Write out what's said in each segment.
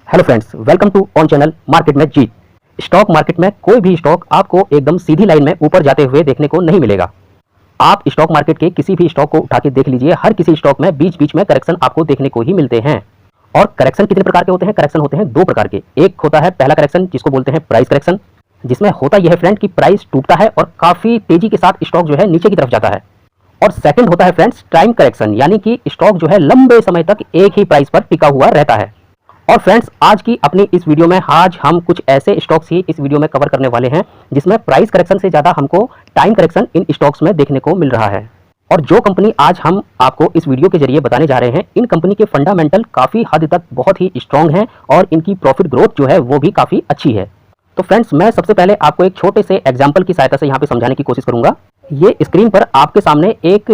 Hello friends, welcome to on channel market में जीत। Stock market में कोई भी स्टॉक आपको एकदम सीधी लाइन में ऊपर जाते हुए देखने को नहीं मिलेगा। आप स्टॉक मार्केट के किसी भी स्टॉक को उठा के देख लीजिए, हर किसी स्टॉक में बीच बीच में करेक्शन आपको देखने को ही मिलते हैं। और करेक्शन कितने प्रकार के होते हैं? करेक्शन होते हैं दो प्रकार के। एक होता है पहला करेक्शन, जिसको बोलते हैं प्राइस करेक्शन, जिसमें होता यह है फ्रेंड कि प्राइस टूटता है और काफी तेजी के साथ स्टॉक जो है नीचे की तरफ जाता है। और सेकंड होता है फ्रेंड्स टाइम करेक्शन, यानी कि स्टॉक जो है लंबे समय तक एक ही प्राइस पर टिका हुआ रहता है। और फ्रेंड्स, आज की अपनी इस वीडियो में आज हम कुछ ऐसे स्टॉक्स ही इस वीडियो में कवर करने वाले हैं जिसमें प्राइस करेक्शन से ज्यादा हमको टाइम करेक्शन इन स्टॉक्स में देखने को मिल रहा है। और जो कंपनी आज हम आपको इस वीडियो के जरिए बताने जा रहे हैं, इन कंपनी के फंडामेंटल काफी हद तक बहुत ही स्ट्रांग हैं और इनकी प्रॉफिट ग्रोथ जो है वो भी काफी अच्छी है। तो फ्रेंड्स, मैं सबसे पहले आपको एक छोटे से एग्जाम्पल की सहायता से यहाँ पे समझाने की कोशिश करूंगा। ये स्क्रीन पर आपके सामने एक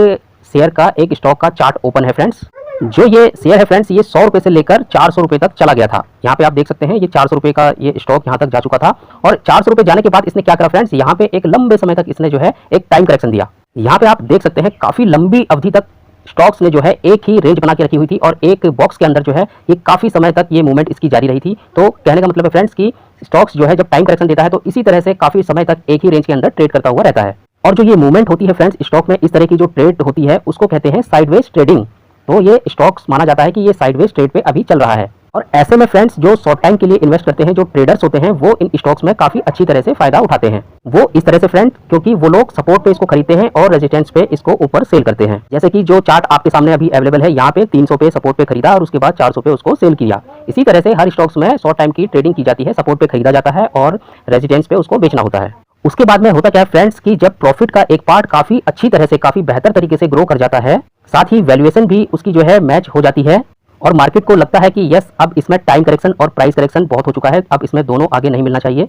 शेयर का, एक स्टॉक का चार्ट ओपन है फ्रेंड्स। जो ये शेयर है फ्रेंड्स, ये 100 रुपए से लेकर 400 रुपए तक चला गया था। यहाँ पे आप देख सकते हैं ये 400 रुपए का ये स्टॉक यहाँ तक जा चुका था। और 400 रुपए जाने के बाद इसने क्या करा फ्रेंड्स, यहाँ पे एक लंबे समय तक इसने जो है एक टाइम करेक्शन दिया। यहाँ पे आप देख सकते हैं काफी लंबी अवधि तक स्टॉक्स ने जो है एक ही रेंज बना के रखी हुई थी और एक बॉक्स के अंदर जो है ये काफी समय तक ये मूवमेंट इसकी जारी रही थी। तो कहने का मतलब है फ्रेंड्स कि स्टॉक्स जो है जब टाइम करेक्शन देता है तो इसी तरह से काफी समय तक एक ही रेंज के अंदर ट्रेड करता हुआ रहता है। और जो ये मूवमेंट होती है फ्रेंड्स स्टॉक में, इस तरह की जो ट्रेड होती है उसको कहते हैं साइडवेज ट्रेडिंग। तो ये स्टॉक्स माना जाता है कि ये साइडवेज ट्रेड पे अभी चल रहा है। और ऐसे में फ्रेंड्स, जो शॉर्ट टाइम के लिए इन्वेस्ट करते हैं, जो ट्रेडर्स होते हैं, वो इन स्टॉक्स में काफी अच्छी तरह से फायदा उठाते हैं। वो इस तरह से फ्रेंड, क्योंकि वो लोग सपोर्ट पे इसको खरीदते हैं और रेजिस्टेंस पे इसको ऊपर सेल करते हैं। जैसे कि जो चार्ट आपके सामने अभी अवेलेबल है, यहाँ पे 300 पे सपोर्ट पे खरीदा और उसके बाद 400 पे उसको सेल किया। इसी तरह से हर स्टॉक्स में शॉर्ट टाइम की ट्रेडिंग की जाती है, सपोर्ट पे खरीदा जाता है और रेजिस्टेंस पे उसको बेचना होता है। उसके बाद में होता क्या है फ्रेंड्स कि जब प्रॉफिट का एक पार्ट काफी अच्छी तरह से, काफी बेहतर तरीके से ग्रो कर जाता है, साथ ही वैल्यूएशन भी उसकी जो है मैच हो जाती है और मार्केट को लगता है कि यस, अब इसमें टाइम करेक्शन और प्राइस करेक्शन बहुत हो चुका है, अब इसमें दोनों आगे नहीं मिलना चाहिए।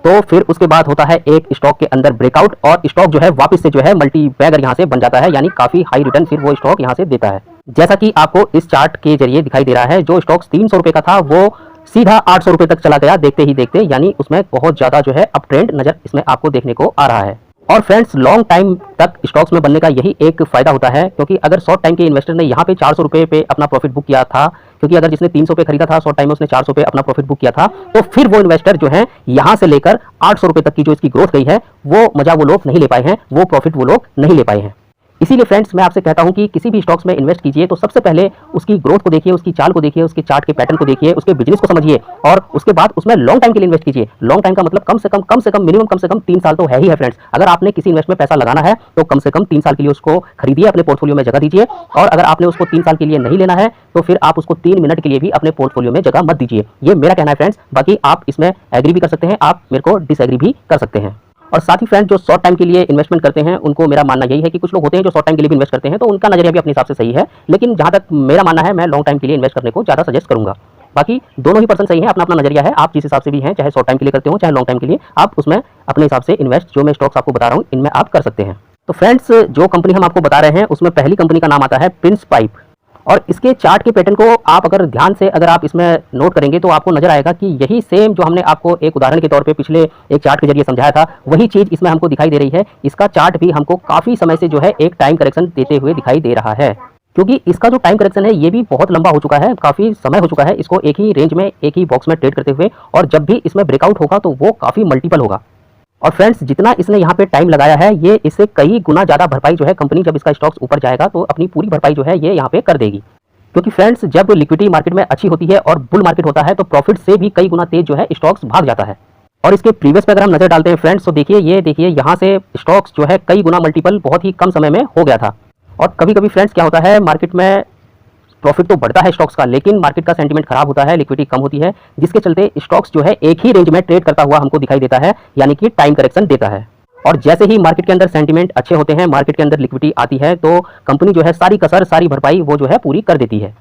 तो फिर उसके बाद होता है एक स्टॉक के अंदर ब्रेकआउट और स्टॉक जो है वापस से जो है मल्टी बैगर यहाँ से बन जाता है, यानी काफी हाई रिटर्न फिर वो स्टॉक यहाँ से देता है। जैसा कि आपको इस चार्ट के जरिए दिखाई दे रहा है, जो स्टॉक्स 300 रुपए का था वो सीधा 800 रुपए तक चला गया देखते ही देखते, यानी उसमें बहुत ज्यादा जो है अप ट्रेंड नजर इसमें आपको देखने को आ रहा है। और फ्रेंड्स, लॉन्ग टाइम तक स्टॉक्स में बनने का यही एक फायदा होता है, क्योंकि अगर शॉर्ट टाइम के इन्वेस्टर ने यहाँ पे 400 रुपए पे अपना प्रॉफिट बुक किया था, क्योंकि अगर जिसने 300 पे खरीदा था शॉर्ट टाइम में उसने 400 पे अपना प्रॉफिट बुक किया था, तो फिर वो इन्वेस्टर जो है यहाँ से लेकर 800 रुपए तक की जो इसकी ग्रोथ गई है वो मजा वो लोग नहीं ले पाए हैं, वो प्रॉफिट वो लोग नहीं ले पाए हैं। इसीलिए फ्रेंड्स, मैं आपसे कहता हूं कि किसी भी स्टॉक्स में इन्वेस्ट कीजिए तो सबसे पहले उसकी ग्रोथ को देखिए, उसकी चाल को देखिए, उसके चार्ट के पैटर्न को देखिए, उसके बिजनेस को समझिए और उसके बाद उसमें लॉन्ग टाइम के लिए इन्वेस्ट कीजिए। लॉन्ग टाइम का मतलब कम से कम मिनिमम कम से कम 3 साल तो है ही है फ्रेंड्स। अगर आपने किसी इन्वेस्ट में पैसा लगाना है तो कम से कम 3 साल के लिए उसको खरीदिए, अपने पोर्टफोलियो में जगह दीजिए। और अगर आपने उसको 3 साल के लिए नहीं लेना है तो फिर आप उसको 3 मिनट के लिए भी अपने पोर्टफोलियो में जगह मत दीजिए। ये मेरा कहना है फ्रेंड्स, बाकी आप इसमें एग्री भी कर सकते हैं, आप मेरे को डिसएग्री भी कर सकते हैं। और साथ ही फ्रेंड, जो शॉर्ट टाइम के लिए इन्वेस्टमेंट करते हैं उनको मेरा मानना यही है कि कुछ लोग होते हैं जो शॉर्ट टाइम के लिए भी इन्वेस्ट करते हैं, तो उनका नजरिया भी अपने हिसाब से सही है, लेकिन जहां तक मेरा मानना है मैं लॉन्ग टाइम के लिए इन्वेस्ट करने को ज्यादा सजेस्ट करूंगा। बाकी दोनों ही पर्सन सही है, अपना अपना नजरिया है, आप जिस हिसाब से भी हैं, चाहे शॉर्ट टाइम के लिए करते हो चाहे लॉन्ग टाइम के लिए, आप उसमें अपने हिसाब से इन्वेस्ट, जो मैं स्टॉक्स आपको बता रहा हूँ इनमें आप कर सकते हैं। तो फ्रेंड्स, जो कंपनी हम आपको बता रहे हैं उसमें पहली कंपनी का नाम आता है प्रिंस पाइप। और इसके चार्ट के पैटर्न को आप अगर ध्यान से अगर आप इसमें नोट करेंगे तो आपको नजर आएगा कि यही सेम जो हमने आपको एक उदाहरण के तौर पे पिछले एक चार्ट के जरिए समझाया था, वही चीज इसमें हमको दिखाई दे रही है। इसका चार्ट भी हमको काफी समय से जो है एक टाइम करेक्शन देते हुए दिखाई दे रहा है, क्योंकि इसका जो टाइम करेक्शन है ये भी बहुत लंबा हो चुका है, काफी समय हो चुका है इसको एक ही रेंज में, एक ही बॉक्स में ट्रेड करते हुए। और जब भी इसमें ब्रेकआउट होगा तो वो काफी मल्टीपल होगा। और फ्रेंड्स, जितना इसने यहाँ पे टाइम लगाया है, ये इससे कई गुना ज्यादा भरपाई जो है कंपनी, जब इसका स्टॉक्स ऊपर जाएगा तो अपनी पूरी भरपाई जो है ये यहाँ पे कर देगी। क्योंकि फ्रेंड्स, जब लिक्विडिटी मार्केट में अच्छी होती है और बुल मार्केट होता है तो प्रॉफिट से भी कई गुना तेज जो है स्टॉक्स भाग जाता है। और इसके प्रीवियस पे अगर हम नजर डालते हैं फ्रेंड्स, तो देखिए यहाँ से स्टॉक्स जो है कई गुना मल्टीपल बहुत ही कम समय में हो गया था। और कभी कभी फ्रेंड्स क्या होता है, मार्केट में प्रॉफिट तो बढ़ता है स्टॉक्स का, लेकिन मार्केट का सेंटीमेंट खराब होता है, लिक्विडिटी कम होती है, जिसके चलते स्टॉक्स जो है एक ही रेंज में ट्रेड करता हुआ हमको दिखाई देता है, यानी कि टाइम करेक्शन देता है। और जैसे ही मार्केट के अंदर सेंटीमेंट अच्छे होते हैं, मार्केट के अंदर लिक्विडिटी आती है, तो कंपनी जो है सारी कसर, सारी भरपाई वो जो है पूरी कर देती है।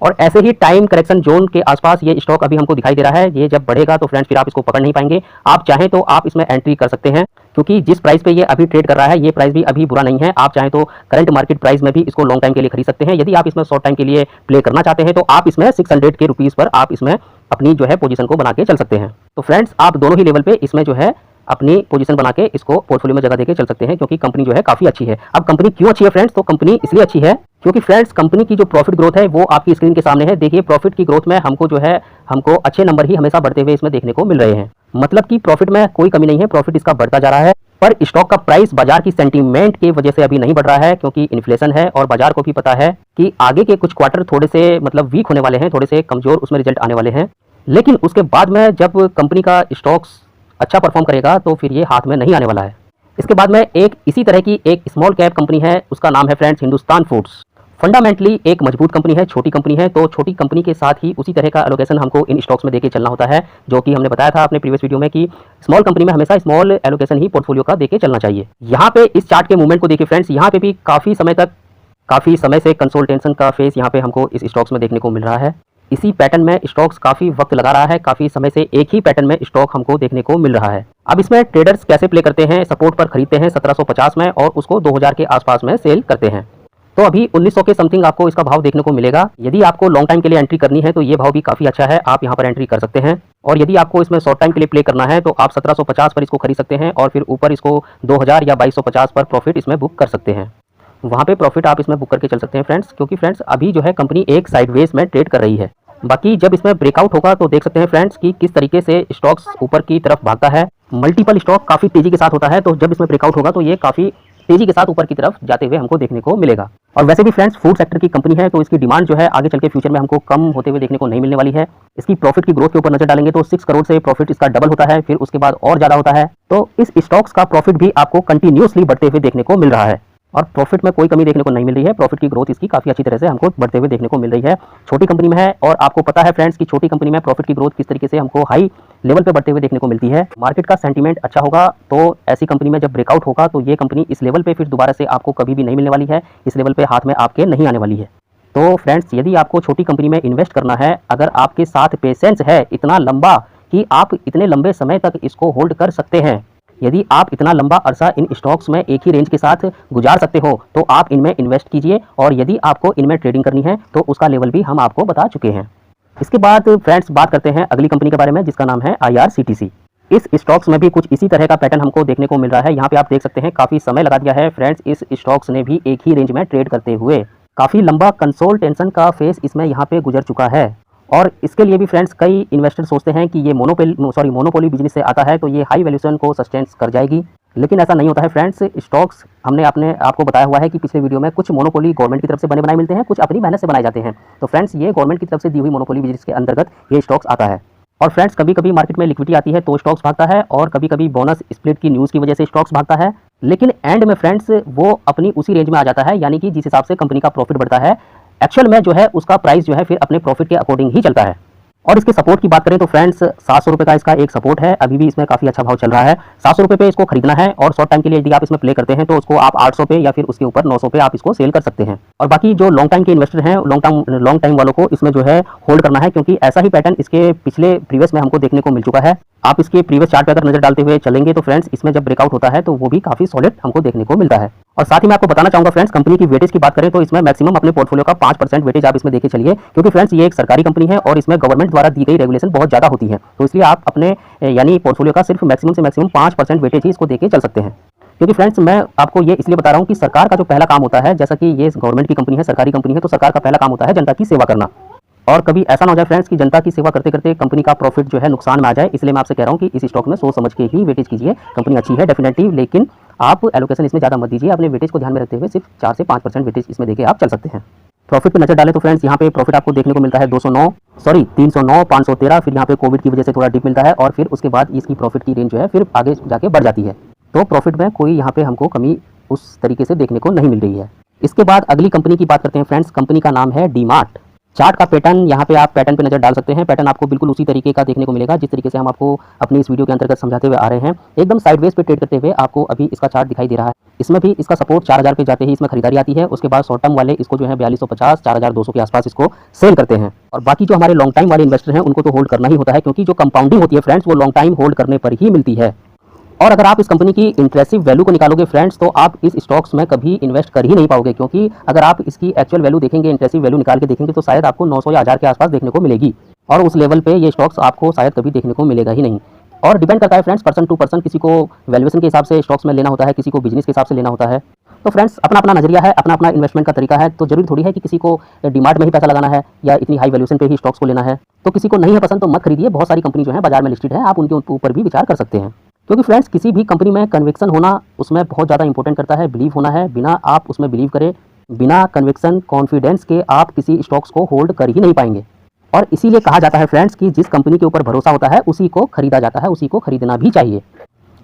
और ऐसे ही टाइम करेक्शन जोन के आसपास ये स्टॉक अभी हमको दिखाई दे रहा है। ये जब बढ़ेगा तो फ्रेंड्स फिर आप इसको पकड़ नहीं पाएंगे। आप चाहें तो आप इसमें एंट्री कर सकते हैं, क्योंकि जिस प्राइस पे ये अभी ट्रेड कर रहा है ये प्राइस भी अभी बुरा नहीं है। आप चाहें तो करंट मार्केट प्राइस में भी इसको लॉन्ग टाइम के लिए खरीद सकते हैं। यदि आप इसमें शॉर्ट टाइम के लिए प्ले करना चाहते हैं तो आप इसमें 600 के रुपीज़ पर आप इसमें अपनी जो है पोजीशन को बना के चल सकते हैं। तो फ्रेंड्स, आप दोनों ही लेवल पे इसमें जो है अपनी पोजीशन बना के इसको पोर्टफोलियो में जगह देके चल सकते हैं, क्योंकि कंपनी जो है काफी अच्छी है। अब कंपनी क्यों अच्छी है फ्रेंड्स? तो कंपनी इसलिए अच्छी है क्योंकि फ्रेंड्स कंपनी की जो प्रॉफिट ग्रोथ है वो आपकी स्क्रीन के सामने है। देखिए प्रॉफिट की ग्रोथ में हमको जो है हमको अच्छे नंबर ही हमेशा बढ़ते हुए इसमें देखने को मिल रहे हैं। मतलब कि प्रॉफिट में कोई कमी नहीं है, प्रॉफिट इसका बढ़ता जा रहा है। पर स्टॉक का प्राइस बाजार की सेंटीमेंट की वजह से अभी नहीं बढ़ रहा है, क्योंकि इन्फ्लेशन है और बाजार को भी पता है कि आगे के कुछ क्वार्टर थोड़े से मतलब वीक होने वाले हैं, थोड़े से कमजोर उसमें रिजल्ट आने वाले हैं। लेकिन उसके बाद में जब कंपनी का स्टॉक्स अच्छा परफॉर्म करेगा तो फिर ये हाथ में नहीं आने वाला है। इसके बाद में एक इसी तरह की एक स्मॉल कैप कंपनी है, उसका नाम है फ्रेंड्स हिंदुस्तान फूड्स। फंडामेंटली एक मजबूत कंपनी है, छोटी कंपनी है, तो छोटी कंपनी के साथ ही उसी तरह का एलोकेशन हमको इन स्टॉक्स में देके चलना होता है, जो कि हमने बताया था अपने प्रीवियस वीडियो में कि स्मॉल कंपनी में हमेशा स्मॉल एलोकेशन ही पोर्टफोलियो का देके चलना चाहिए। यहाँ पे इस चार्ट के मूवमेंट को देखिए फ्रेंड्स, यहाँ पे भी काफी समय से कंसोल्टेशन का फेस यहाँ पे हमको इस स्टॉक्स में देखने को मिल रहा है। इसी पैटर्न में स्टॉक्स काफी वक्त लगा रहा है, काफी समय से एक ही पैटर्न में स्टॉक हमको देखने को मिल रहा है। अब इसमें ट्रेडर्स कैसे प्ले करते हैं? सपोर्ट पर खरीदते हैं 1750 में और उसको 2000 के आसपास में सेल करते हैं। तो अभी 1900 के समथिंग आपको इसका भाव देखने को मिलेगा। यदि आपको लॉन्ग टाइम के लिए एंट्री करनी है तो ये भाव भी काफी अच्छा है, आप यहाँ पर एंट्री कर सकते हैं। और यदि आपको इसमें शॉर्ट टाइम के लिए प्ले करना है तो आप 1750 पर इसको खरीद सकते हैं और फिर ऊपर इसको 2000 या 2250 पर प्रॉफिट इसमें बुक कर सकते हैं। वहाँ पे प्रॉफिट आप इसमें बुक करके चल सकते हैं फ्रेंड्स, क्योंकि फ्रेंड्स अभी जो है कंपनी एक साइडवेज में ट्रेड कर रही है। बाकी जब इसमें ब्रेकआउट होगा तो देख सकते हैं फ्रेंड्स कि किस तरीके से स्टॉक्स ऊपर की तरफ भागता है। मल्टीपल स्टॉक काफी तेजी के साथ होता है, तो जब इसमें ब्रेकआउट होगा तो ये काफी तेजी के साथ ऊपर की तरफ जाते हुए हमको देखने को मिलेगा। और वैसे भी फ्रेंड्स फूड सेक्टर की कंपनी है, तो इसकी डिमांड जो है आगे चल के फ्यूचर में हमको कम होते हुए देखने को नहीं मिलने वाली है। इसकी प्रॉफिट की ग्रोथ के ऊपर नजर डालेंगे तो 6 करोड़ से प्रॉफिट इसका डबल होता है, फिर उसके बाद और ज्यादा होता है। तो इस स्टॉक्स का प्रॉफिट भी आपको कंटिन्यूसली बढ़ते हुए देखने को मिल रहा है और प्रॉफिट में कोई कमी देखने को नहीं मिल रही है। प्रॉफिट की ग्रोथ इसकी काफी अच्छी तरह से हमको बढ़ते हुए देखने को मिल रही है। छोटी कंपनी में है और आपको पता है फ्रेंड्स कि छोटी कंपनी में प्रॉफिट की ग्रोथ किस तरीके से हमको हाई लेवल पे बढ़ते हुए देखने को मिलती है। मार्केट का सेंटीमेंट अच्छा होगा तो ऐसी कंपनी में जब ब्रेकआउट होगा तो ये कंपनी इस लेवल पे फिर दोबारा से आपको कभी भी नहीं मिलने वाली है, इस लेवल पे हाथ में आपके नहीं आने वाली है। तो फ्रेंड्स यदि आपको छोटी कंपनी में इन्वेस्ट करना है, अगर आपके साथ पेशेंस है इतना लंबा कि आप इतने लंबे समय तक इसको होल्ड कर सकते हैं, यदि आप इतना लंबा अरसा इन स्टॉक्स में एक ही रेंज के साथ गुजार सकते हो तो आप इनमें इन्वेस्ट कीजिए। और यदि आपको इनमें ट्रेडिंग करनी है तो उसका लेवल भी हम आपको बता चुके हैं। इसके बाद फ्रेंड्स बात करते हैं अगली कंपनी के बारे में, जिसका नाम है IRCTC। इस स्टॉक्स में भी कुछ इसी तरह का पैटर्न हमको देखने को मिल रहा है। यहाँ पे आप देख सकते हैं काफी समय लगा दिया है फ्रेंड्स इस स्टॉक्स ने भी एक ही रेंज में ट्रेड करते हुए। काफी लंबा कंसोल्टेशन का फेस इसमें यहाँ पे गुजर चुका है और इसके लिए भी फ्रेंड्स कई इन्वेस्टर सोचते हैं कि ये मोनोपोली बिजनेस से आता है तो ये हाई वैल्यूएशन को सस्टेन कर जाएगी, लेकिन ऐसा नहीं होता है फ्रेंड्स। स्टॉक्स हमने आपको बताया हुआ है कि पिछले वीडियो में कुछ मोनोपोली गवर्नमेंट की तरफ से बने बनाए मिलते हैं, कुछ अपनी मेहनत से बनाए जाते हैं। तो फ्रेंड्स ये गवर्नमेंट की तरफ से दी हुई मोनोपोली बिजनेस के अंतर्गत ये स्टॉक्स आता है। और फ्रेंड्स कभी कभी मार्केट में लिक्विडिटी आती है तो स्टॉक्स भागता है और कभी कभी बोनस स्प्लिट की न्यूज़ की वजह से स्टॉक्स भागता है, लेकिन एंड में फ्रेंड्स वो अपनी उसी रेंज में आ जाता है, यानी कि जिस हिसाब से कंपनी का प्रॉफिट बढ़ता है एक्चुअल में जो है उसका प्राइस जो है फिर अपने प्रॉफिट के अकॉर्डिंग ही चलता है। और इसके सपोर्ट की बात करें तो फ्रेंड्स 700 रुपये का इसका एक सपोर्ट है, अभी भी इसमें काफी अच्छा भाव चल रहा है। 700 रुपये पे इसको खरीदना है और शॉर्ट टाइम के लिए यदि आप इसमें प्ले करते हैं तो उसको आप 800 पे या फिर उसके ऊपर 900 पे आप इसको सेल कर सकते हैं। और बाकी जो लॉन्ग टाइम के इन्वेस्टर हैं, लॉन्ग टाइम वालों को इसमें जो है होल्ड करना है, क्योंकि ऐसा ही पैटर्न इसके पिछले प्रीवियस में हमको देखने को मिल चुका है। आप इसके प्रीवियस चार्ट पे अगर नजर डालते हुए चलेंगे तो फ्रेंड्स इसमें जब ब्रेकआउट होता है तो वो भी काफी सॉलिड हमको देखने को मिलता है। और साथ ही मैं आपको बताना चाहूंगा फ्रेंड्स कंपनी की वेटेज की बात करें तो इसमें मैक्सिमम अपने पोर्टफोलियो का 5% वेटेज आप इसमें देखे चलिए, क्योंकि फ्रेंड्स ये एक सरकारी कंपनी है और इसमें गवर्नमेंट द्वारा दी गई रेगुलेशन बहुत ज्यादा होती है, तो इसलिए आप अपने यानी पोर्टफोलियो का सिर्फ मैक्सिमम से मैक्सिमम 5% वेटेज ही इसको देके चल सकते हैं। क्योंकि फ्रेंड्स मैं आपको ये इसलिए बता रहा हूँ कि सरकार का जो पहला काम होता है, जैसा कि ये गवर्नमेंट की कंपनी है, सरकारी कंपनी है, तो सरकार का पहला काम होता है जनता की सेवा करना। और कभी ऐसा ना हो जाए फ्रेंड्स कि जनता की सेवा करते करते कंपनी का प्रॉफिट जो है नुकसान में आ जाए, इसलिए मैं आपसे कह रहा हूँ कि इस स्टॉक में सोच समझ के ही वेटेज कीजिए। कंपनी अच्छी है डेफिनेटली, लेकिन आप एलोकेशन इसमें ज़्यादा मत दीजिए, अपने वेटेज को ध्यान में रखते हुए सिर्फ 4 से 5% वेटेज इसमें देके आप चल सकते हैं। प्रॉफिट पे नजर डालें तो फ्रेंड्स यहाँ पे प्रॉफिट आपको देखने को मिलता है 309, 513, फिर यहाँ पे कोविड की वजह से थोड़ा डिप मिलता है और फिर उसके बाद इसकी प्रॉफिट की रेंज जो है फिर आगे जाके बढ़ जाती है। तो प्रॉफिट में कोई यहाँ पे हमको कमी उस तरीके से देखने को नहीं मिल रही है। इसके बाद अगली कंपनी की बात करते हैं फ्रेंड्स, कंपनी का नाम है डीमार्ट। चार्ट का पैटर्न यहाँ पे आप पैटर्न पे नजर डाल सकते हैं। पैटर्न आपको बिल्कुल उसी तरीके का देखने को मिलेगा जिस तरीके से हम आपको अपनी इस वीडियो के अंतर्गत समझाते हुए आ रहे हैं। एकदम साइडवेज पे ट्रेड करते हुए आपको अभी इसका चार्ट दिखाई दे रहा है। इसमें भी इसका सपोर्ट 4000 पे जाते ही इसमें खरीदारी आती है, उसके बाद शॉर्ट टर्म वाले इसको जो है 4250, 4200 के आसपास इसको सेल करते हैं। और बाकी जो हमारे लॉन्ग टाइम वाले इन्वेस्टर हैं उनको तो होल्ड करना ही होता है, क्योंकि जो कंपाउंडिंग होती है फ्रेंड्स वो लॉन्ग टाइम होल्ड करने पर ही मिलती है। और अगर आप इस कंपनी की इंट्रेसिव वैल्यू को निकालोगे फ्रेंड्स तो आप इस स्टॉक्स में कभी इन्वेस्ट कर ही नहीं पाओगे, क्योंकि अगर आप इसकी एक्चुअल वैल्यू देखेंगे, इंट्रेसिव वैल्यू निकाल के देखेंगे तो शायद आपको 900 या 1000 के आसपास देखने को मिलेगी और उस लेवल पे ये स्टॉक्स आपको शायद कभी देखने को मिलेगा ही नहीं। और डिपेंड करता है फ्रेंड्स पर्सन टू पर्सन, किसी को वैल्यूएशन के हिसाब से स्टॉक्स में लेना होता है, किसी को बिजनेस के हिसाब से लेना होता है। तो फ्रेंड्स अपना अपना नजरिया है, अपना अपना इन्वेस्टमेंट का तरीका है। तो जरूरी थोड़ी है कि किसी को डिमांड में ही पैसा लगाना है या इतनी हाई वैल्यूएशन पे ही स्टॉक्स को लेना है। तो किसी को नहीं है पसंद तो मत खरीदिए। बहुत सारी कंपनी जो है बाजार में लिस्टेड है, आप उनके ऊपर भी विचार कर सकते हैं। क्योंकि फ्रेंड्स किसी भी कंपनी में कन्विक्शन होना उसमें बहुत ज़्यादा इंपॉर्टेंट करता है, बिलीव होना है। बिना आप उसमें बिलीव करें, बिना कन्विक्शन कॉन्फिडेंस के आप किसी स्टॉक्स को होल्ड कर ही नहीं पाएंगे। और इसीलिए कहा जाता है फ्रेंड्स कि जिस कंपनी के ऊपर भरोसा होता है उसी को खरीदा जाता है, उसी को खरीदना भी चाहिए।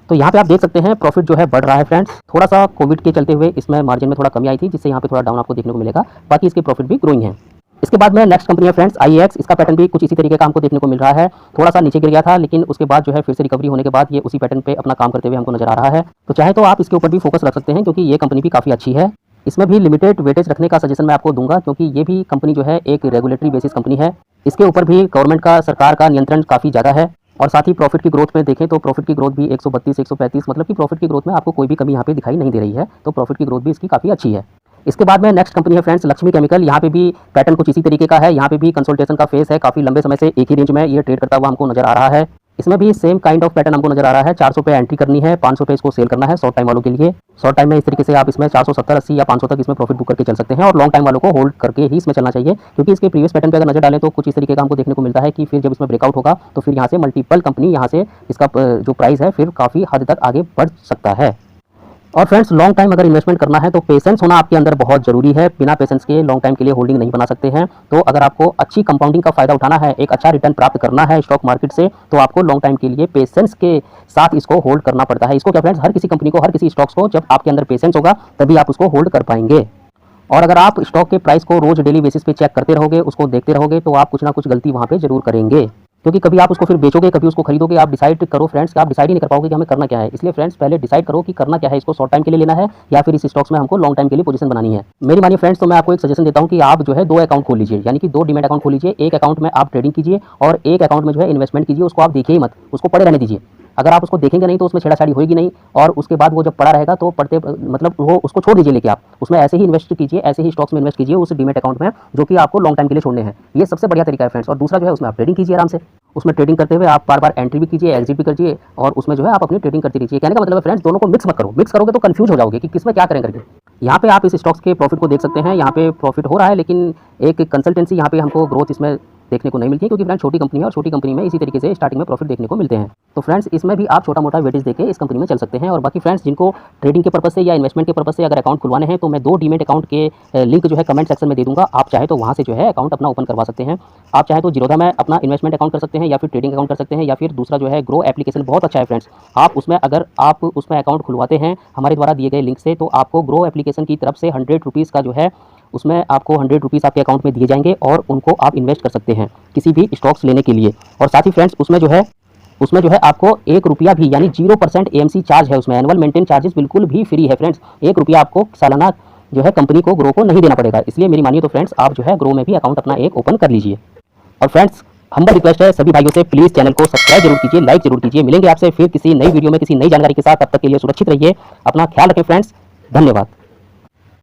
तो यहाँ पे आप देख सकते हैं प्रॉफिट जो है बढ़ रहा है फ्रेंड्स। थोड़ा सा कोविड के चलते हुए इसमें मार्जिन में थोड़ा कमी आई थी, जिससे यहाँ पे थोड़ा डाउन आपको देखने को मिलेगा। बाकी इसके प्रॉफिट भी ग्रोइंग है। इसके बाद में नेक्स्ट कंपनी है फ्रेंड्स IEX। इसका पैटर्न भी कुछ इसी तरीके का हमको देखने को मिल रहा है। थोड़ा सा नीचे गिर गया था, लेकिन उसके बाद जो है फिर से रिकवरी होने के बाद ये उसी पैटर्न पे अपना काम करते हुए हमको नजर आ रहा है। तो चाहे तो आप इसके ऊपर भी फोकस रख सकते हैं, क्योंकि ये कंपनी भी काफ़ी अच्छी है। इसमें भी लिमिटेड वेटेज रखने का सजेशन मैं आपको दूंगा, क्योंकि ये भी कंपनी जो है एक रेगुलेटरी बेसिस कंपनी है। इसके ऊपर भी गवर्नमेंट का, सरकार का नियंत्रण काफ़ी ज़्यादा है। और साथ ही प्रॉफिट की ग्रोथ में देखें तो प्रॉफिट की ग्रोथ भी 132 135, मतलब कि प्रॉफिट की ग्रोथ में आपको कोई भी कमी यहाँ पे दिखाई नहीं दे रही है। तो प्रॉफिट की ग्रोथ भी इसकी काफ़ी अच्छी है। इसके बाद में नेक्स्ट कंपनी है फ्रेंड्स लक्ष्मी केमिकल। यहाँ पे भी पैटर्न कुछ इसी तरीके का है। यहाँ पे भी कंसोलिडेशन का फेस है, काफ़ी लंबे समय से एक ही रेंज में ये ट्रेड करता हुआ हमको नजर आ रहा है। इसमें भी सेम काइंड ऑफ पैटर्न हमको नजर आ रहा है। 400 पे एंट्री करनी है, 500 पे इसको सेल करना है शॉर्ट टाइम वालों के लिए। शॉर्ट टाइम में इस तरीके से आप इसमें 470 80 या 500 तक इसमें प्रॉफिट बुक करके चल सकते हैं, और लॉन्ग टाइम वालों को होल्ड करके ही इसमें चलना चाहिए। क्योंकि इसके प्रीवियस पैटर्न पे अगर नजर डालें तो कुछ इस तरीके का हमको देखने को मिलता है कि फिर जब इसमें ब्रेकआउट होगा तो फिर यहाँ से मल्टीपल कंपनी, यहाँ से इसका जो प्राइस है फिर काफ़ी हद तक आगे बढ़ सकता है। और फ्रेंड्स लॉन्ग टाइम अगर इन्वेस्टमेंट करना है तो पेशेंस होना आपके अंदर बहुत जरूरी है। बिना पेशेंस के लॉन्ग टाइम के लिए होल्डिंग नहीं बना सकते हैं। तो अगर आपको अच्छी कंपाउंडिंग का फायदा उठाना है, एक अच्छा रिटर्न प्राप्त करना है स्टॉक मार्केट से, तो आपको लॉन्ग टाइम के लिए पेशेंस के साथ इसको होल्ड करना पड़ता है। इसको क्या फ्रेंड्स, हर किसी कंपनी को, हर किसी स्टॉक्स को जब आपके अंदर पेशेंस होगा तभी आप उसको होल्ड कर पाएंगे। और अगर आप स्टॉक के प्राइस को रोज डेली बेसिस पे चेक करते रहोगे, उसको देखते रहोगे, तो आप कुछ ना कुछ गलती वहाँ पे जरूर करेंगे। क्योंकि कभी आप उसको फिर बेचोगे, कभी उसको खरीदोगे। आप डिसाइड करो फ्रेंड्स, आप डिसाइड ही नहीं कर पाओगे कि हमें करना क्या है। इसलिए फ्रेंड्स पहले डिसाइड करो कि करना क्या है, इसको शॉर्ट टाइम के लिए लेना है या फिर इस स्टॉक्स में हमको लॉन्ग टाइम के लिए पोजीशन बनानी है। मेरी मानिए फ्रेंड्स, तो मैं आपको एक सजेशन देता हूं कि आप जो है 2 अकाउंट खोल लीजिए, यानी कि 2 डीमैट अकाउंट खोल लीजिए। एक अकाउंट में आप ट्रेडिंग कीजिए और एक अकाउंट में जो है इन्वेस्टमेंट कीजिए। उसको आप देखिए ही मत, उसको पड़े रहने दीजिए। अगर आप उसको देखेंगे नहीं तो उसमें छेड़छाड़ी होगी नहीं, और उसके बाद वो जब पड़ा रहेगा तो पढ़ते मतलब वो उसको छोड़ दीजिए लेके आप उसमें ऐसे ही इन्वेस्ट कीजिए, ऐसे ही स्टॉक्स में इन्वेस्ट कीजिए उस डीमैट अकाउंट में, जो कि आपको लॉन्ग टाइम के लिए छोड़ने हैं। ये सबसे बढ़िया तरीका है फ्रेंड्स। और दूसरा जो है उसमें आप ट्रेडिंग कीजिए आराम से। उसमें ट्रेडिंग करते हुए आप बार बार एंट्री भी कीजिए, एग्जिट भी कीजिए, और उसमें जो है आप अपनी ट्रेडिंग करते रहिए। कहने का मतलब है फ्रेंड्स, दोनों को मिक्स मत करो। मिक्स करोगे तो कंफ्यूज हो जाओगे कि किसमें क्या करें करके। यहाँ पे आप इस स्टॉक्स के प्रॉफिट को देख सकते हैं। यहाँ पे प्रॉफिट हो रहा है, लेकिन एक कंसल्टेंसी यहाँ पे हमको ग्रोथ इसमें देखने को नहीं मिलती है, क्योंकि फ्रेंड्स छोटी कंपनी है और छोटी कंपनी में इसी तरीके से स्टार्टिंग में प्रॉफिट देखने को मिलते हैं। तो फ्रेंड्स इसमें भी आप छोटा मोटा वेटेज देके इस कंपनी में चल सकते हैं। और बाकी फ्रेंड्स जिनको ट्रेडिंग के पर्पस से या इन्वेस्टमेंट के पर्पस से अगर अकाउंट खुलवाने हैं, तो मैं 2 डीमैट अकाउंट के लिंक जो है कमेंट सेक्शन में दे दूंगा। आप चाहे तो वहाँ से जो है अकाउंट अपना ओपन करवा सकते हैं। आप चाहे तो जीरोधा में अपना इन्वेस्टमेंट अकाउंट कर सकते हैं, या फिर ट्रेडिंग अकाउंट कर सकते हैं, या फिर दूसरा जो है ग्रो एप्लीकेशन बहुत अच्छा है फ्रेंड्स। आप उसमें अगर आप उसमें अकाउंट खुलवाते हैं हमारे द्वारा दिए गए लिंक से, तो आपको ग्रो एप्लीकेशन की तरफ से 100 रुपीज़ का जो है उसमें आपको 100 रुपीज़ आपके अकाउंट में दिए जाएंगे, और उनको आप इन्वेस्ट कर सकते हैं किसी भी स्टॉक्स लेने के लिए। और साथ ही फ्रेंड्स उसमें जो है आपको 1 रुपया भी, यानी 0% AMC चार्ज है उसमें। एनुअल मेंटेन चार्जेस बिल्कुल भी फ्री है फ्रेंड्स। 1 रुपया आपको सालाना जो है कंपनी को, ग्रो को नहीं देना पड़ेगा। इसलिए मेरी मानिए तो फ्रेंड्स आप जो है ग्रो में भी अकाउंट अपना एक ओपन कर लीजिए। और फ्रेंड्स हम्बल रिक्वेस्ट है सभी भाइयों से, प्लीज़ चैनल को सब्सक्राइब जरूर कीजिए, लाइक जरूर कीजिए। मिलेंगे आपसे फिर किसी नई वीडियो में किसी नई जानकारी के साथ। तब तक के लिए सुरक्षित रहिए, अपना ख्याल रखें फ्रेंड्स। धन्यवाद।